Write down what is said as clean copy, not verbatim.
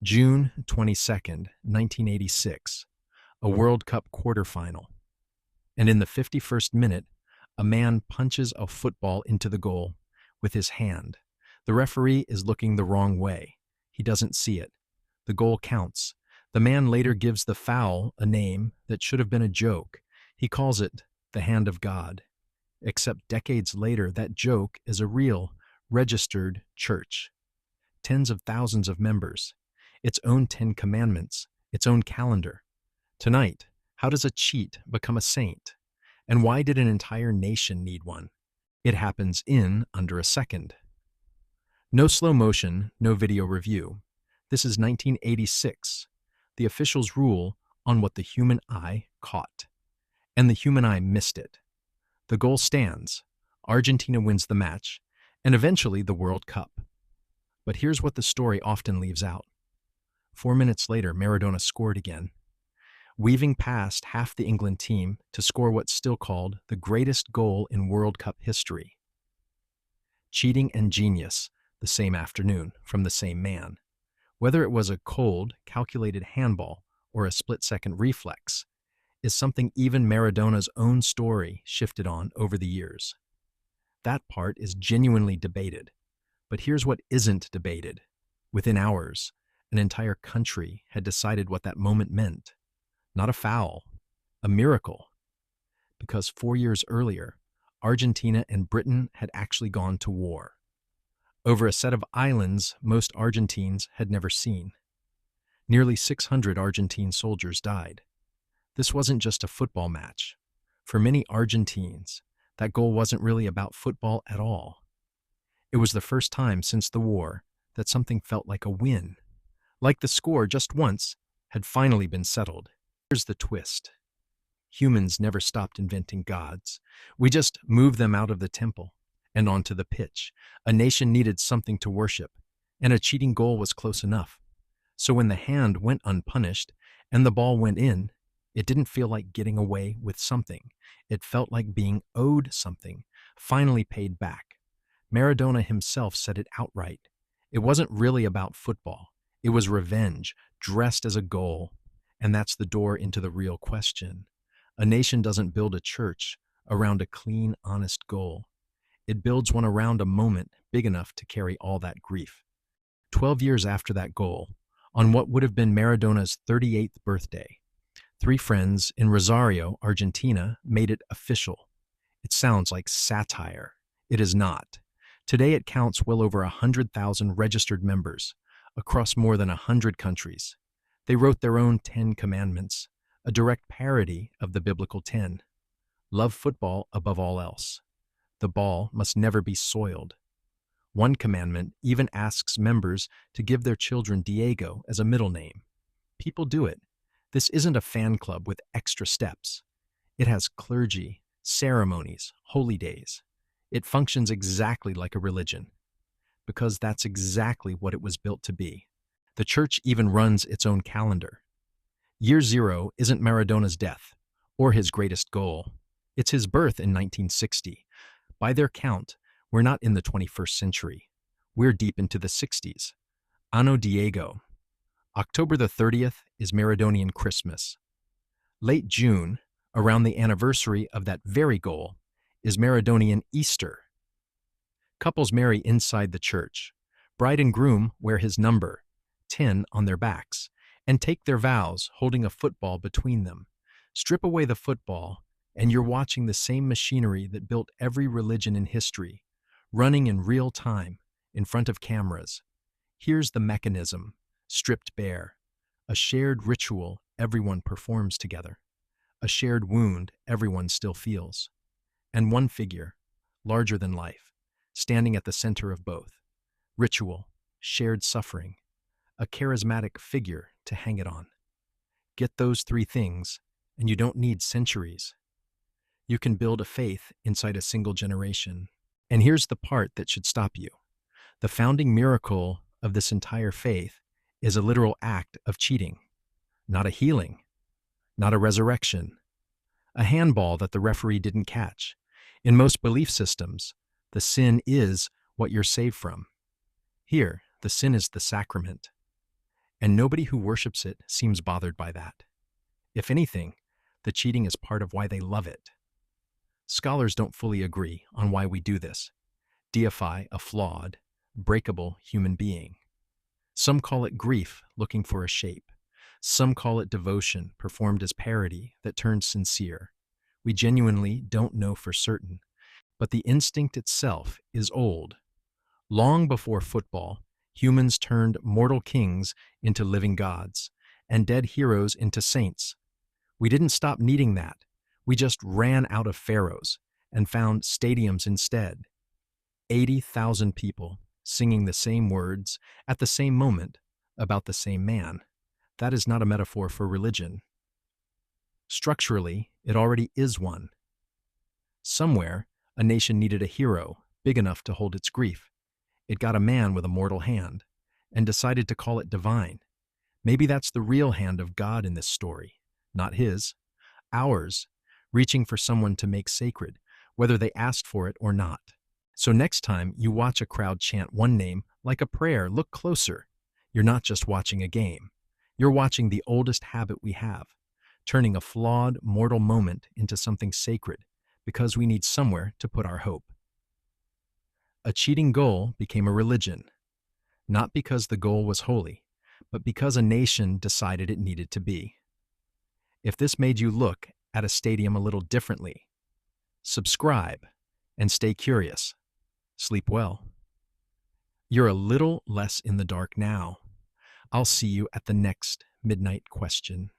June 22nd, 1986, a World Cup quarterfinal. And in the 51st minute, a man punches a football into the goal with his hand. The referee is looking the wrong way. He doesn't see it. The goal counts. The man later gives the foul a name that should have been a joke. He calls it the hand of God. Except decades later, that joke is a real, registered church. Tens of thousands of members. Its own 10 commandments, its own calendar. Tonight, how does a cheat become a saint? And why did an entire nation need one? It happens in under a second. No slow motion, no video review. This is 1986. The officials rule on what the human eye caught. And the human eye missed it. The goal stands. Argentina wins the match, and eventually the World Cup. But here's what the story often leaves out. 4 minutes later, Maradona scored again, weaving past half the England team to score what's still called the greatest goal in World Cup history. Cheating and genius, the same afternoon, from the same man. Whether it was a cold, calculated handball or a split-second reflex, is something even Maradona's own story shifted on over the years. That part is genuinely debated. But here's what isn't debated. Within hours, an entire country had decided what that moment meant. Not a foul, a miracle. Because 4 years earlier, Argentina and Britain had actually gone to war. Over a set of islands most Argentines had never seen. Nearly 600 Argentine soldiers died. This wasn't just a football match. For many Argentines, that goal wasn't really about football at all. It was the first time since the war that something felt like a win. Like the score just once had finally been settled. Here's the twist. Humans never stopped inventing gods. We just moved them out of the temple and onto the pitch. A nation needed something to worship, and a cheating goal was close enough. So when the hand went unpunished and the ball went in, it didn't feel like getting away with something. It felt like being owed something, finally paid back. Maradona himself said it outright. It wasn't really about football. It was revenge, dressed as a goal. And that's the door into the real question. A nation doesn't build a church around a clean, honest goal. It builds one around a moment big enough to carry all that grief. 12 years after that goal, on what would have been Maradona's 38th birthday, 3 friends in Rosario, Argentina, made it official. It sounds like satire. It is not. Today it counts well over 100,000 registered members across more than 100 countries. They wrote their own 10 commandments, a direct parody of the biblical 10. Love football above all else. The ball must never be soiled. One commandment even asks members to give their children Diego as a middle name. People do it. This isn't a fan club with extra steps. It has clergy, ceremonies, holy days. It functions exactly like a religion, because that's exactly what it was built to be. The church even runs its own calendar. Year 0 isn't Maradona's death, or his greatest goal. It's his birth in 1960. By their count, we're not in the 21st century. We're deep into the 60s. Anno Diego. October the 30th is Maradonian Christmas. Late June, around the anniversary of that very goal, is Maradonian Easter. Couples marry inside the church. Bride and groom wear his number, 10, on their backs, and take their vows holding a football between them. Strip away the football, and you're watching the same machinery that built every religion in history, running in real time, in front of cameras. Here's the mechanism, stripped bare. A shared ritual everyone performs together. A shared wound everyone still feels. And one figure, larger than life, standing at the center of both. Ritual, shared suffering, a charismatic figure to hang it on. Get those 3 things, and you don't need centuries. You can build a faith inside a single generation. And here's the part that should stop you. The founding miracle of this entire faith is a literal act of cheating, not a healing, not a resurrection, a handball that the referee didn't catch. In most belief systems, the sin is what you're saved from. Here, the sin is the sacrament. and nobody who worships it seems bothered by that. If anything, the cheating is part of why they love it. Scholars don't fully agree on why we do this, deify a flawed, breakable human being. Some call it grief looking for a shape. Some call it devotion performed as parody that turns sincere. We genuinely don't know for certain, but the instinct itself is old. Long before football, humans turned mortal kings into living gods, and dead heroes into saints. We didn't stop needing that. We just ran out of pharaohs and found stadiums instead. 80,000 people singing the same words at the same moment about the same man. That is not a metaphor for religion. Structurally, it already is one. Somewhere, a nation needed a hero big enough to hold its grief. It got a man with a mortal hand and decided to call it divine. Maybe that's the real hand of God in this story, not his, ours, reaching for someone to make sacred, whether they asked for it or not. So next time you watch a crowd chant one name like a prayer, look closer. You're not just watching a game. You're watching the oldest habit we have, turning a flawed, mortal moment into something sacred because we need somewhere to put our hope. A cheating goal became a religion, not because the goal was holy, but because a nation decided it needed to be. If this made you look at a stadium a little differently, subscribe and stay curious. Sleep well. You're a little less in the dark now. I'll see you at the next midnight question.